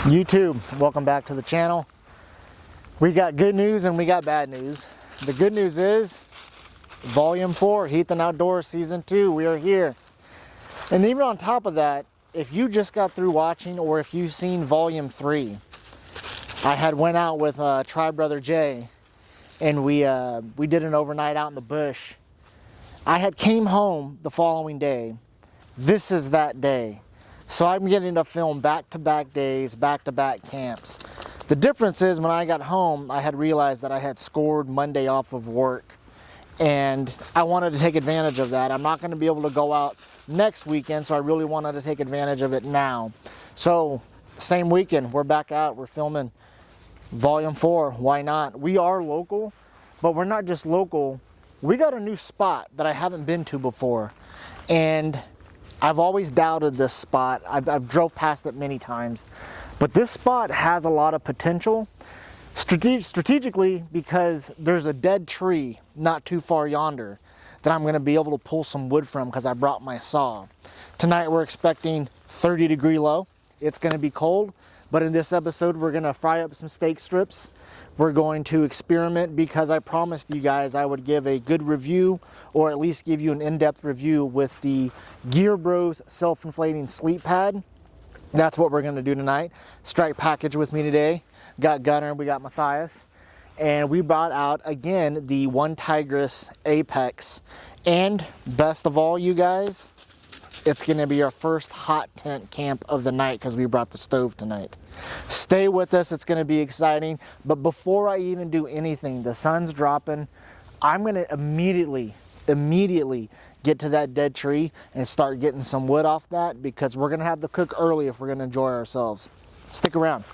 YouTube, welcome back to the channel. We got good news and we got bad news. The good news is Volume 4, Heathen Outdoors Season 2, we are here. And even on top of that, if you just got through watching or if you've seen Volume 3, I went out with Tribe Brother Jay and we did an overnight out in the bush. I came home the following day. This is that day. So I'm getting to film back-to-back days, back-to-back camps. The difference is when I got home, I had realized that I had scored Monday off of work. And I wanted to take advantage of that. I'm not going to be able to go out next weekend, so I really wanted to take advantage of it now. So, same weekend, we're back out, we're filming Volume 4, why not? We are local, but we're not just local. We got a new spot that I haven't been to before. And I've always doubted this spot. I've drove past it many times. But this spot has a lot of potential strategically because there's a dead tree not too far yonder that I'm going to be able to pull some wood from because I brought my saw. Tonight we're expecting 30-degree low. It's going to be cold, but in this episode we're going to fry up some steak strips. We're going to experiment because I promised you guys I would give a good review or at least give you an in-depth review with the Gear Bros self-inflating sleep pad. That's what we're going to do tonight. Strike package with me today. Got Gunner, we got Mathias. And we brought out, again, the one Tigris Apex. And best of all, you guys, it's going to be our first hot tent camp of the night because we brought the stove tonight. Stay with us. It's going to be exciting. But before I even do anything, the sun's dropping. I'm going to immediately get to that dead tree and start getting some wood off that because we're going to have to cook early if we're going to enjoy ourselves. Stick around.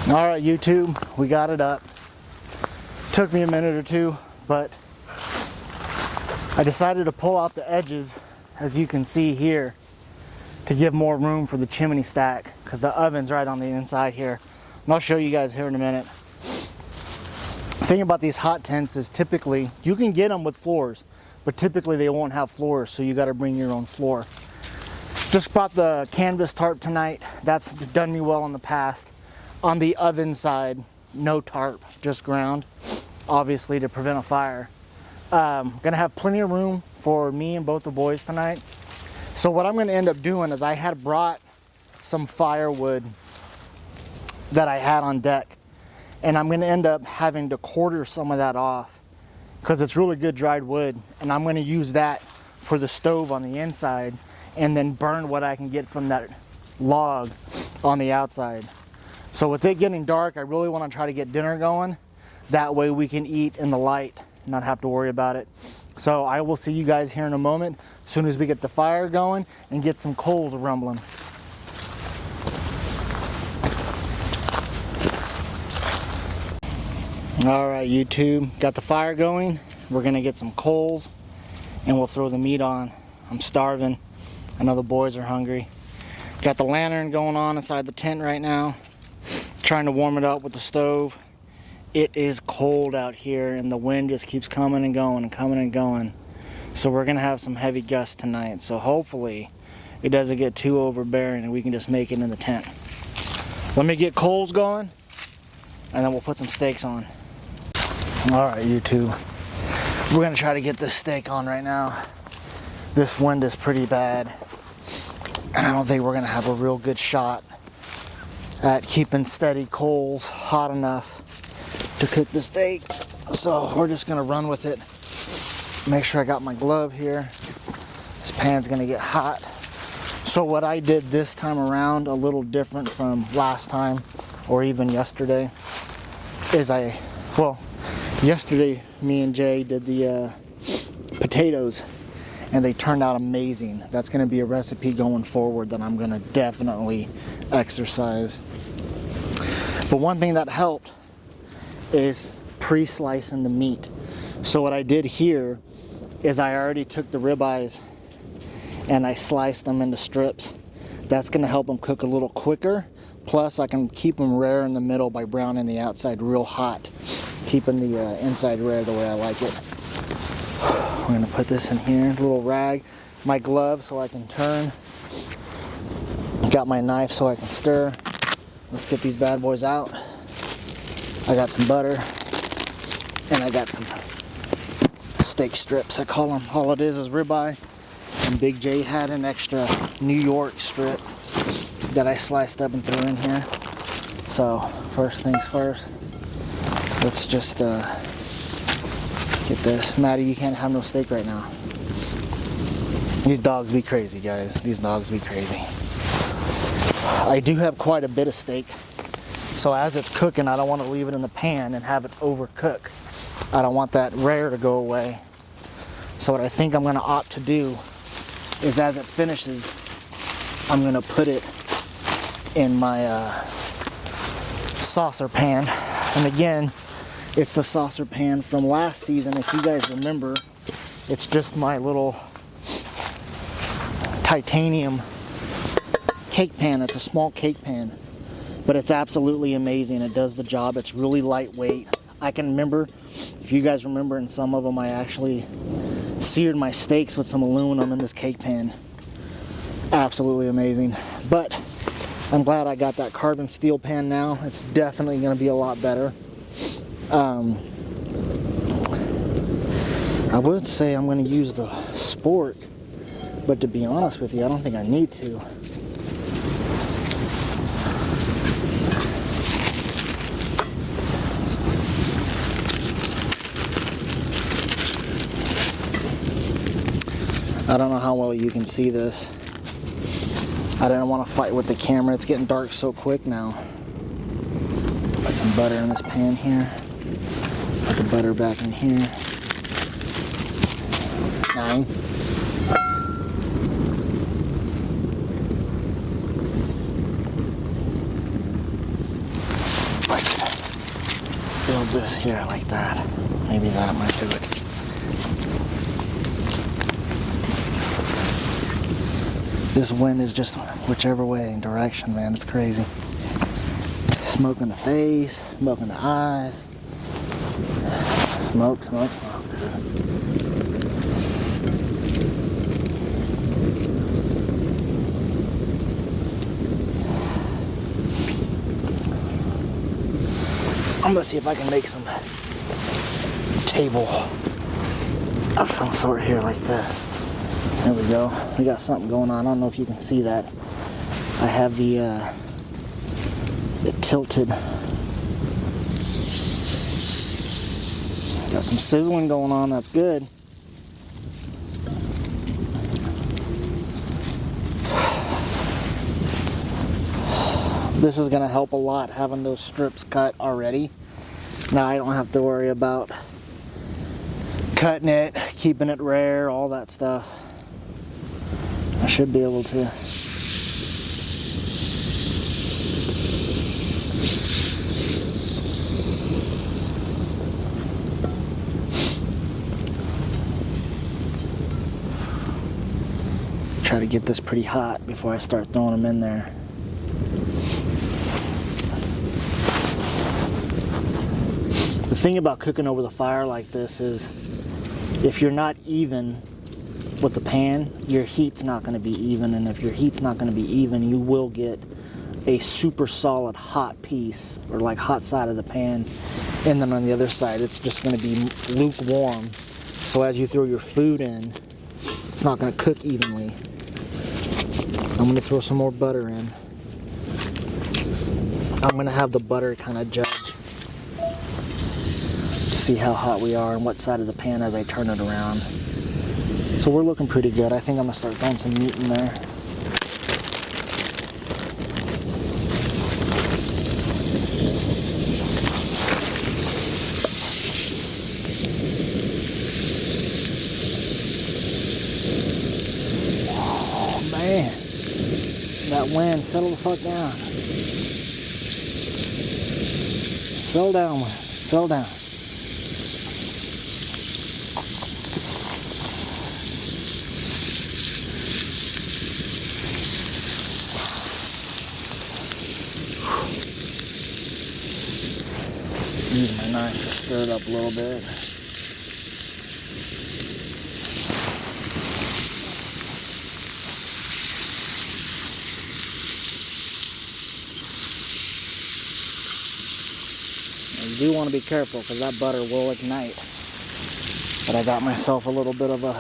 Alright YouTube, we got it up. Took me a minute or two, but I decided to pull out the edges, as you can see here, to give more room for the chimney stack, because the oven's right on the inside here. And I'll show you guys here in a minute. The thing about these hot tents is typically, you can get them with floors, but typically they won't have floors, so you got to bring your own floor. Just bought the canvas tarp tonight. That's done me well in the past. On the oven side, no tarp, just ground, obviously to prevent a fire. Gonna have plenty of room for me and both the boys tonight. So what I'm gonna end up doing is I had brought some firewood that I had on deck, and I'm going to end up having to quarter some of that off because it's really good dried wood, and I'm going to use that for the stove on the inside and then burn what I can get from that log on the outside. So with it getting dark, I really want to try to get dinner going. That way we can eat in the light, not have to worry about it. So I will see you guys here in a moment, as soon as we get the fire going and get some coals rumbling. All right, YouTube, got the fire going. We're gonna get some coals and we'll throw the meat on. I'm starving. I know the boys are hungry. Got the lantern going on inside the tent right now. Trying to warm it up with the stove. It is cold out here and the wind just keeps coming and going and coming and going. So we're gonna have some heavy gusts tonight. So hopefully it doesn't get too overbearing and we can just make it in the tent. Let me get coals going and then we'll put some steaks on. All right, YouTube. We're gonna try to get this steak on right now. This wind is pretty bad. And I don't think we're gonna have a real good shot at keeping steady coals hot enough to cook the steak. So we're just gonna run with it. Make sure I got my glove here. This pan's gonna get hot. So what I did this time around, a little different from last time or even yesterday, is yesterday me and Jay did the potatoes and they turned out amazing. That's gonna be a recipe going forward that I'm gonna definitely exercise. But one thing that helped is pre-slicing the meat. So what I did here is I already took the ribeyes and I sliced them into strips. That's gonna help them cook a little quicker. Plus I can keep them rare in the middle by browning the outside real hot, keeping the inside rare the way I like it. We're gonna put this in here, a little rag, my glove so I can turn. Got my knife so I can stir. Let's get these bad boys out. I got some butter and I got some steak strips, I call them. All it is ribeye, and Big J had an extra New York strip that I sliced up and threw in here. So first things first, let's just get this. Maddie, you can't have no steak right now. These dogs be crazy, guys. These dogs be crazy. I do have quite a bit of steak, so as it's cooking, I don't want to leave it in the pan and have it overcook. I don't want that rare to go away. So what I think I'm going to opt to do is, as it finishes, I'm going to put it in my saucer pan. And again, it's the saucer pan from last season. If you guys remember, it's just my little titanium cake pan. It's a small cake pan, but it's absolutely amazing. It does the job. It's really lightweight. I can remember, if you guys remember, in some of them I actually seared my steaks with some aluminum in this cake pan. Absolutely amazing. But I'm glad I got that carbon steel pan now. It's definitely going to be a lot better. I would say I'm going to use the spork, but to be honest with you, I don't think I need to. I don't know how well you can see this. I didn't want to fight with the camera. It's getting dark so quick now. Put some butter in this pan here. Put the butter back in here. 9. Like, build this here like that. Maybe that might do it. This wind is just whichever way in direction, man. It's crazy. Smoke in the face, smoke in the eyes. Smoke, smoke, smoke. I'm gonna see if I can make some table of some sort here like that. There we go. We got something going on. I don't know if you can see that. I have it tilted. Got some sizzling going on, that's good. This is gonna help a lot, having those strips cut already. Now I don't have to worry about cutting it, keeping it rare, all that stuff. I should be able to. Try to get this pretty hot before I start throwing them in there. The thing about cooking over the fire like this is if you're not even with the pan, your heat's not going to be even, and if your heat's not going to be even, you will get a super solid hot piece, or like hot side of the pan, and then on the other side it's just going to be lukewarm. So as you throw your food in, it's not going to cook evenly. I'm going to throw some more butter in. I'm going to have the butter kind of judge to see how hot we are and what side of the pan as I turn it around. So we're looking pretty good. I think I'm going to start throwing some meat in there. Oh man. That wind, settle the fuck down. Settle down, man. Settle down. Use my knife to stir it up a little bit. You do want to be careful because that butter will ignite. But I got myself a little bit of a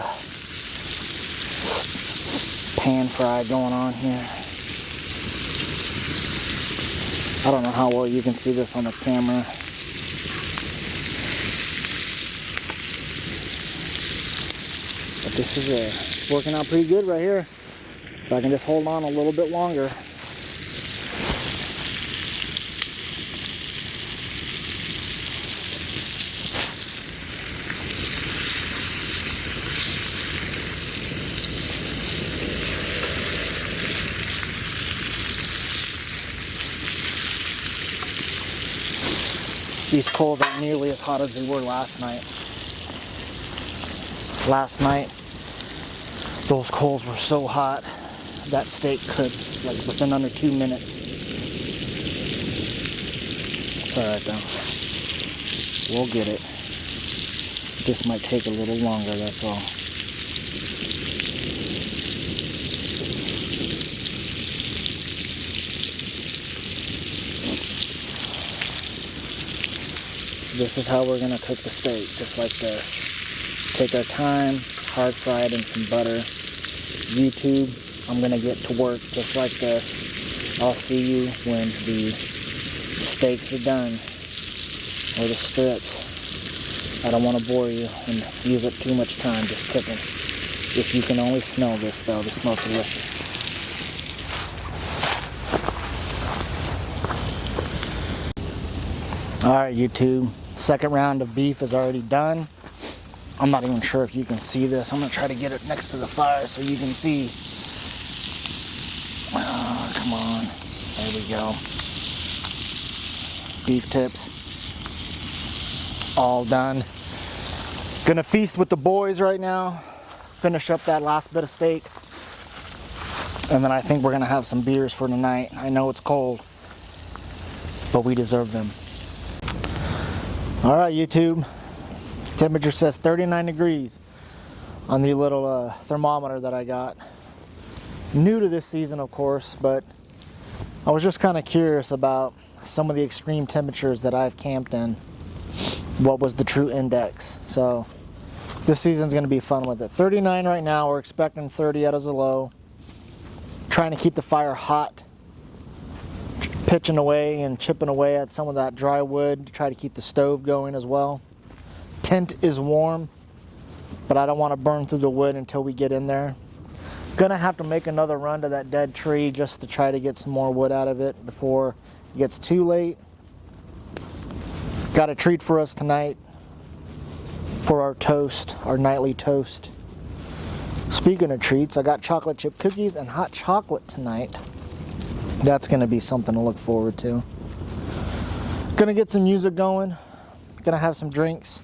pan fry going on here. I don't know how well you can see this on the camera. But this is working out pretty good right here. If I can just hold on a little bit longer. These coals aren't nearly as hot as they were last night. Last night, those coals were so hot, that steak cooked like within under 2 minutes. It's alright though. We'll get it. This might take a little longer, that's all. This is how we're going to cook the steak, just like this. Take our time, hard fry it in some butter. YouTube, I'm going to get to work just like this. I'll see you when the steaks are done, or the strips. I don't want to bore you and use up too much time just cooking. If you can only smell this though, this smells delicious. Alright YouTube, second round of beef is already done. I'm not even sure if you can see this. I'm going to try to get it next to the fire so you can see. Oh, come on. There we go. Beef tips. All done. Gonna feast with the boys right now. Finish up that last bit of steak. And then I think we're going to have some beers for tonight. I know it's cold, but we deserve them. Alright YouTube, temperature says 39 degrees on the little thermometer that I got. New to this season of course, but I was just kind of curious about some of the extreme temperatures that I've camped in. What was the true index? So this season's going to be fun with it. 39 right now, we're expecting 30 out as a low. Trying to keep the fire hot pitching away and chipping away at some of that dry wood to try to keep the stove going as well. Tent is warm, but I don't want to burn through the wood until we get in there. Gonna have to make another run to that dead tree just to try to get some more wood out of it before it gets too late. Got a treat for us tonight for our toast, our nightly toast. Speaking of treats, I got chocolate chip cookies and hot chocolate tonight. That's gonna be something to look forward to. Gonna get some music going, gonna have some drinks,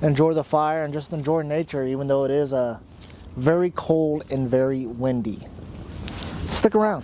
enjoy the fire, and just enjoy nature, even though it is very cold and very windy. Stick around.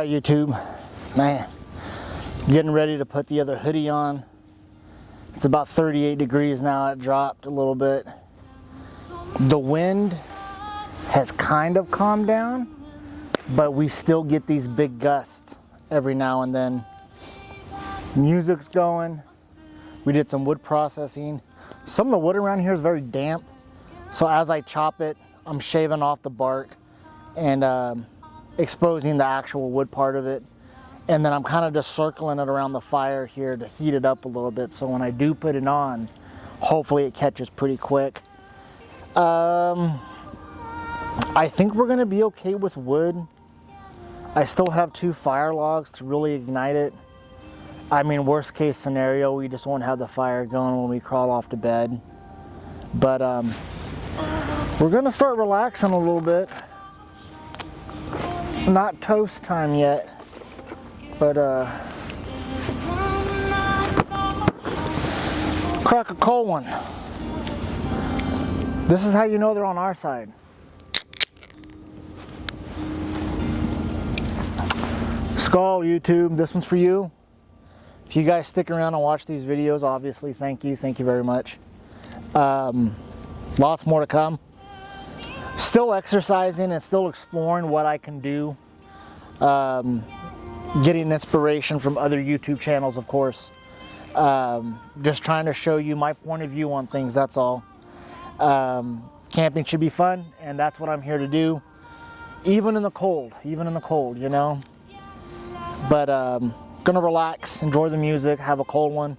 YouTube, man, getting ready to put the other hoodie on. It's about 38 degrees now. It dropped a little bit. The wind has kind of calmed down, but we still get these big gusts every now and then. Music's going. We did some wood processing. Some of the wood around here is very damp, so as I chop it, I'm shaving off the bark and exposing the actual wood part of it, and then I'm kind of just circling it around the fire here to heat it up a little bit, so when I do put it on, hopefully it catches pretty quick. I think we're gonna be okay with wood. I still have 2 fire logs to really ignite it. I mean, worst case scenario, we just won't have the fire going when we crawl off to bed. But we're gonna start relaxing a little bit. Not toast time yet, but crack a cold one. This is how you know they're on our side. Skull, YouTube, this one's for you. If you guys stick around and watch these videos, obviously, thank you very much. Lots more to come. Still exercising and still exploring what I can do. Getting inspiration from other YouTube channels, of course. Just trying to show you my point of view on things, that's all. Camping should be fun, and that's what I'm here to do. Even in the cold, you know. But gonna relax, enjoy the music, have a cold one.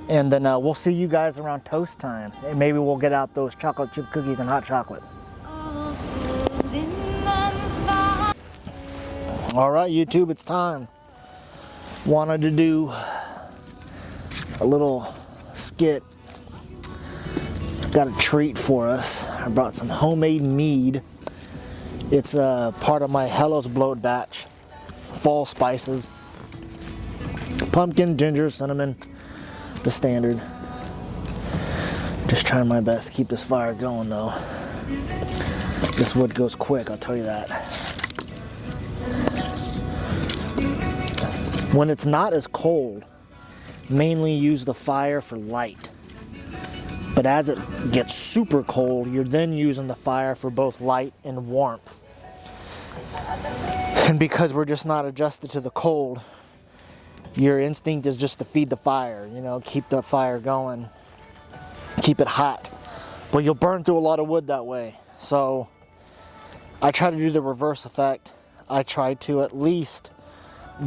And then we'll see you guys around toast time. And maybe we'll get out those chocolate chip cookies and hot chocolate. All right, YouTube, it's time. Wanted to do a little skit. Got a treat for us. I brought some homemade mead. It's part of my Hello's Bloat batch. Fall spices. Pumpkin, ginger, cinnamon, the standard. Just trying my best to keep this fire going though. This wood goes quick, I'll tell you that. When it's not as cold, mainly use the fire for light. But as it gets super cold, you're then using the fire for both light and warmth. And because we're just not adjusted to the cold, your instinct is just to feed the fire, you know, keep the fire going, keep it hot. But you'll burn through a lot of wood that way. So I try to do the reverse effect. I try to at least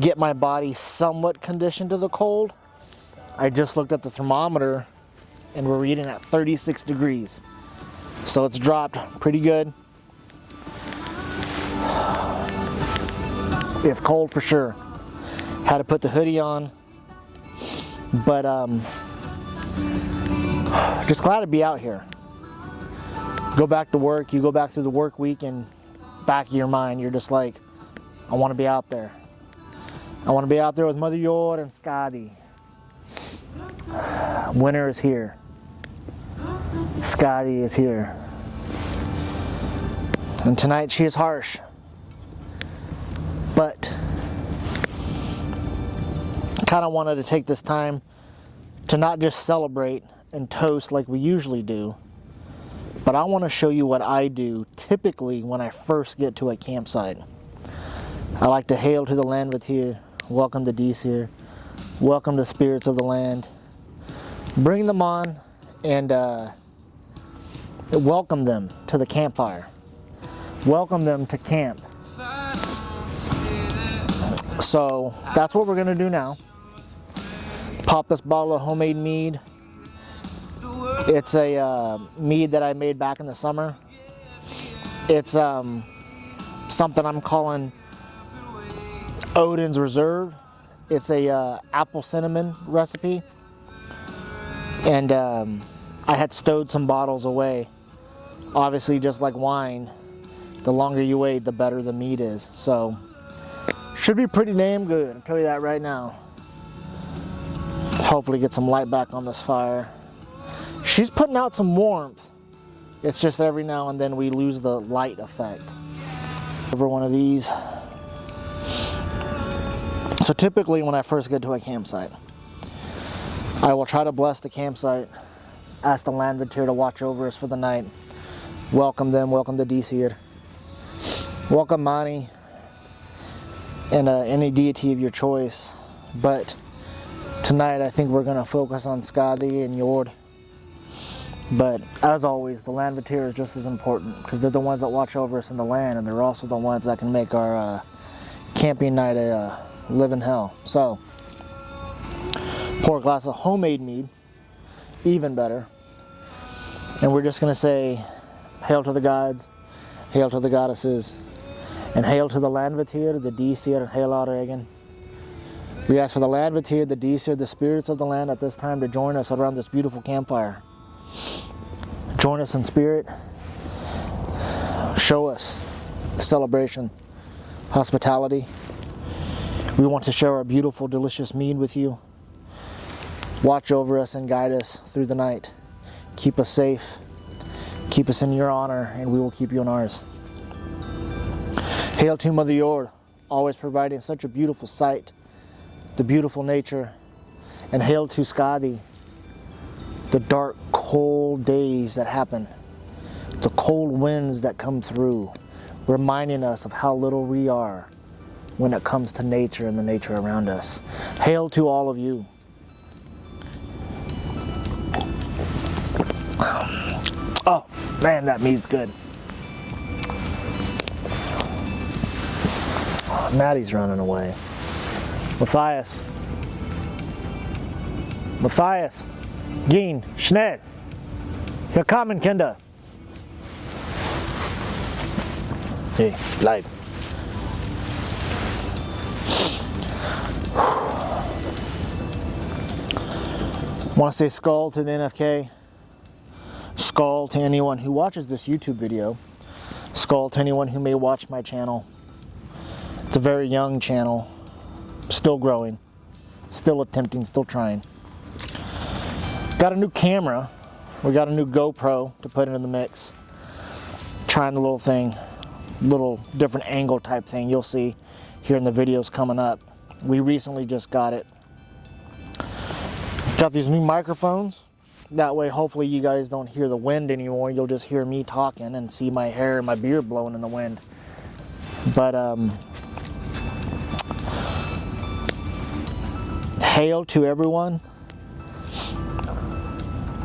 get my body somewhat conditioned to the cold. I just looked at the thermometer and we're reading at 36 degrees. So it's dropped pretty good. It's cold for sure. Had to put the hoodie on. But just glad to be out here. Go back to work, you go back through the work week and back of your mind, you're just like, I want to be out there. I want to be out there with Mother Jord and Skadi. Winter is here. Skadi is here. And tonight she is harsh. But I kind of wanted to take this time to not just celebrate and toast like we usually do, but I want to show you what I do typically when I first get to a campsite. I like to hail to the land with here, welcome the Disir, welcome the spirits of the land, bring them on and welcome them to the campfire, welcome them to camp. So that's what we're going to do now. Pop this bottle of homemade mead. It's a mead that I made back in the summer. It's something I'm calling Odin's Reserve. It's a apple cinnamon recipe. And I had stowed some bottles away. Obviously, just like wine, the longer you wait, the better the mead is. So should be pretty damn good, I'll tell you that right now. Hopefully get some light back on this fire. She's putting out some warmth. It's just every now and then we lose the light effect. Over one of these. So typically when I first get to a campsite, I will try to bless the campsite, ask the Landvetir to watch over us for the night, welcome them, welcome the Disir, welcome Mani, and any deity of your choice. But tonight I think we're going to focus on Skadi and Jord. But as always, the Landvetir is just as important because they're the ones that watch over us in the land, and they're also the ones that can make our camping night a living hell. So pour a glass of homemade mead, even better. And we're just going to say, hail to the gods, hail to the goddesses, and hail to the Landvetir, the Disir, hail out Regan. We ask for the Landvetir, the Disir, the spirits of the land at this time to join us around this beautiful campfire. Join us in spirit. Show us celebration, hospitality. We want to share our beautiful, delicious mead with you. Watch over us and guide us through the night. Keep us safe. Keep us in your honor, and we will keep you in ours. Hail to Mother Jord, always providing such a beautiful sight, the beautiful nature. And hail to Skadi, the dark, cold days that happen, the cold winds that come through, reminding us of how little we are when it comes to nature and the nature around us. Hail to all of you. Oh, man, that meat's good. Maddie's running away. Mathias. Mathias. Gehen, schnell. Hier kommen Kinder. Hey, bleib. Want to say skull to the NFK. Skull to anyone who watches this YouTube video. skull to anyone who may watch my channel. It's a very young channel, still growing, still attempting, still trying. Got a new camera. We got a new GoPro to put into the mix. Trying the little thing, little different angle type thing you'll see here in the videos coming up. We recently just got it. Got these new microphones. That way hopefully you guys don't hear the wind anymore. You'll just hear me talking and see my hair and my beard blowing in the wind. But hail to everyone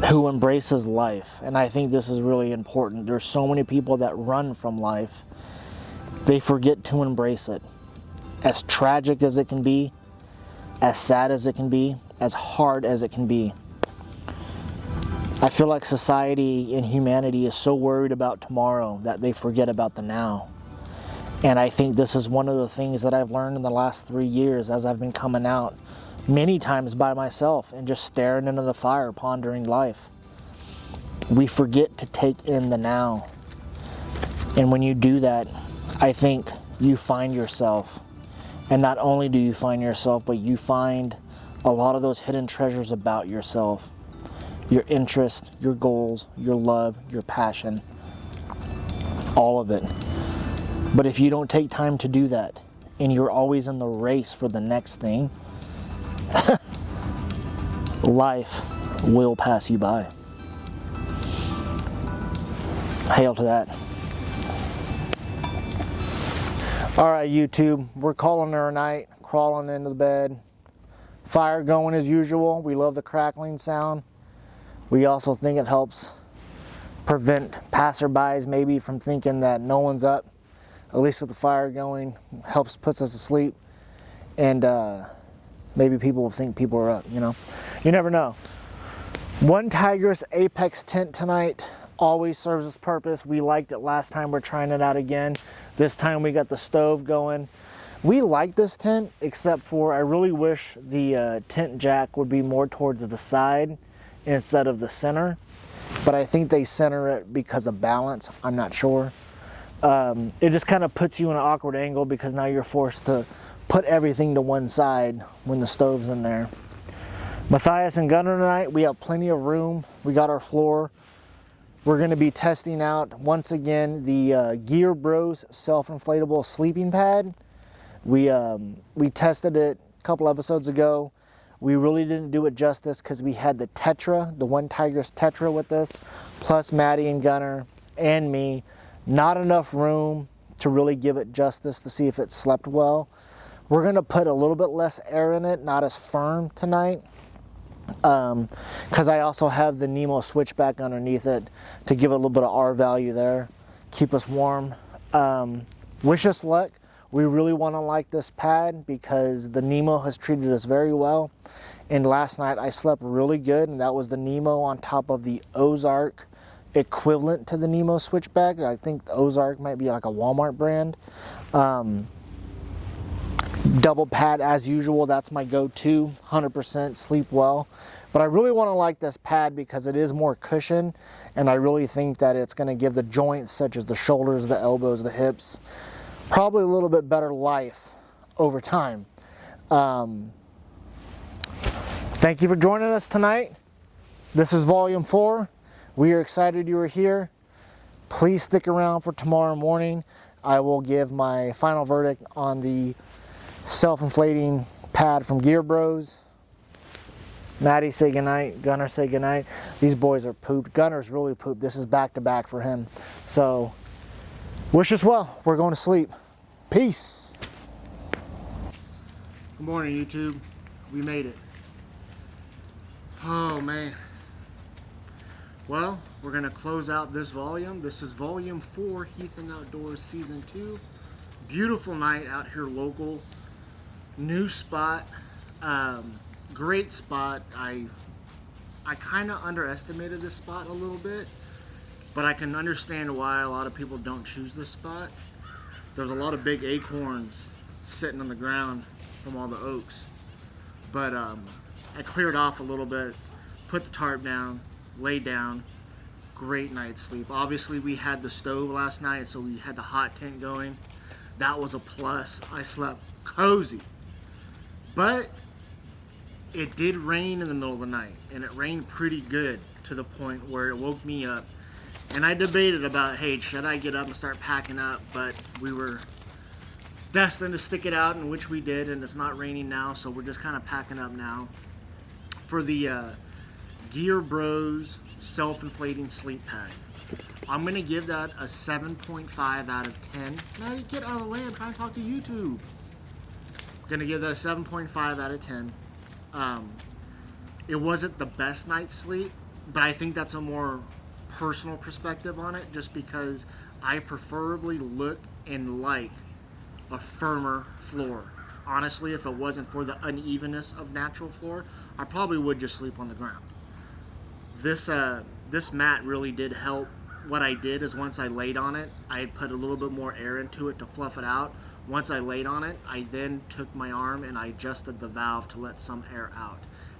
who embraces life. And I think this is really important. There's so many people that run from life. They forget to embrace it. As tragic as it can be, as sad as it can be, as hard as it can be. I feel like society and humanity is so worried about tomorrow that they forget about the now. And I think this is one of the things that I've learned in the last 3 years as I've been coming out many times by myself and just staring into the fire, pondering life. We forget to take in the now. And when you do that, I think you find yourself. And not only do you find yourself, but you find a lot of those hidden treasures about yourself. Your interest, your goals, your love, your passion. All of it. But if you don't take time to do that, and you're always in the race for the next thing, life will pass you by. Hail to that. All right, YouTube, we're calling it a night, crawling into the bed. Fire going as usual. We love the crackling sound. We also think it helps prevent passerbys maybe from thinking that no one's up. At least with the fire going, puts us to sleep. And maybe people will think people are up, you know. You never know. One Tigris Apex tent tonight always serves its purpose. We liked it last time. We're trying it out again. This time we got the stove going. We like this tent, except for I really wish the tent jack would be more towards the side instead of the center. But I think they center it because of balance. I'm not sure. It just kind of puts you in an awkward angle because now you're forced to put everything to one side when the stove's in there. Mathias and Gunner tonight, we have plenty of room. We got our floor. We're going to be testing out, once again, the Gear Bros self-inflatable sleeping pad. We tested it a couple episodes ago. We really didn't do it justice because we had the Tetra, the One Tigris Tetra with us, plus Maddie and Gunner and me. Not enough room to really give it justice to see if it slept well. We're going to put a little bit less air in it, not as firm tonight. Because I also have the Nemo switchback underneath it to give it a little bit of R value there, keep us warm. Wish us luck. We really want to like this pad because the Nemo has treated us very well. And last night I slept really good, and that was the Nemo on top of the Ozark equivalent to the Nemo switchback. I think the Ozark might be like a Walmart brand. Double pad as usual, that's my go-to, 100% sleep well. But I really want to like this pad because it is more cushion, and I really think that it's going to give the joints such as the shoulders, the elbows, the hips, probably a little bit better life over time. Thank you for joining us tonight. This is Volume 4. We are excited you are here. Please stick around for tomorrow morning. I will give my final verdict on the self-inflating pad from Gear Bros. Maddie, say goodnight. Gunner, say goodnight. These boys are pooped. Gunner's really pooped. This is back-to-back for him. So, wish us well. We're going to sleep. Peace. Good morning, YouTube. We made it. Oh, man. Well, we're going to close out this volume. This is Volume 4, Heathen Outdoors Season 2. Beautiful night out here local. New spot. Great spot. I kind of underestimated this spot a little bit, but I can understand why a lot of people don't choose this spot. There's a lot of big acorns sitting on the ground from all the oaks, but I cleared off a little bit, put the tarp down, laid down, great night's sleep. Obviously, we had the stove last night, so we had the hot tent going. That was a plus. I slept cozy. But it did rain in the middle of the night, and it rained pretty good to the point where it woke me up. And I debated about, hey, should I get up and start packing up? But we were destined to stick it out, in which we did, and it's not raining now, so we're just kind of packing up now. For the Gear Bros self-inflating sleep pad, I'm going to give that a 7.5 out of 10. Now you get out of the way, I'm trying to talk to YouTube. I'm going to give that a 7.5 out of 10. It wasn't the best night's sleep, but I think that's a more personal perspective on it, just because I preferably look and like a firmer floor. Honestly, if it wasn't for the unevenness of natural floor, I probably would just sleep on the ground. This mat really did help. What I did is once I laid on it, I had put a little bit more air into it to fluff it out. Once I laid on it, I then took my arm and I adjusted the valve to let some air out.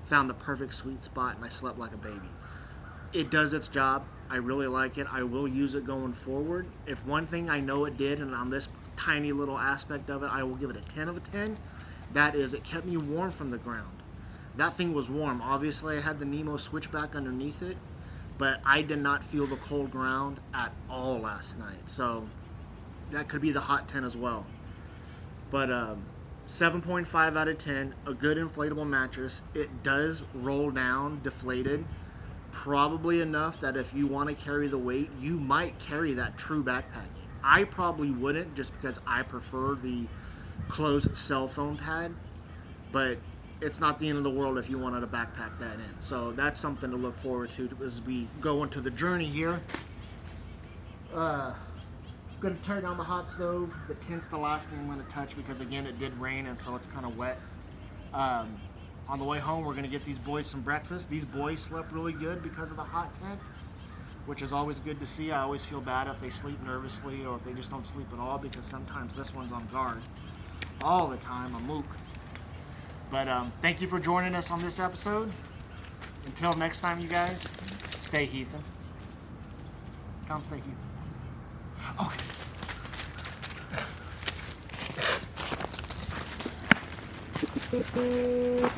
Found the perfect sweet spot, and I slept like a baby. It does its job. I really like it. I will use it going forward. If one thing I know it did, and on this tiny little aspect of it, I will give it a 10 of a 10. That is, it kept me warm from the ground. That thing was warm. Obviously, I had the Nemo switchback underneath it, but I did not feel the cold ground at all last night. So that could be the hot 10 as well. But 7.5 out of 10, a good inflatable mattress. It does roll down deflated, probably enough that if you want to carry the weight, you might carry that true backpacking. I probably wouldn't, just because I prefer the closed cell phone pad, but it's not the end of the world if you wanted to backpack that in. So that's something to look forward to as we go into the journey here. Going to turn on the hot stove. The tent's the last thing I'm going to touch, because again, it did rain and so it's kind of wet. On the way home, we're going to get these boys some breakfast. These boys slept really good because of the hot tent, which is always good to see. I always feel bad if they sleep nervously or if they just don't sleep at all, because sometimes this one's on guard all the time, a mook. But thank you for joining us on this episode. Until next time, you guys, stay Heathen. Come stay Heathen. Okay.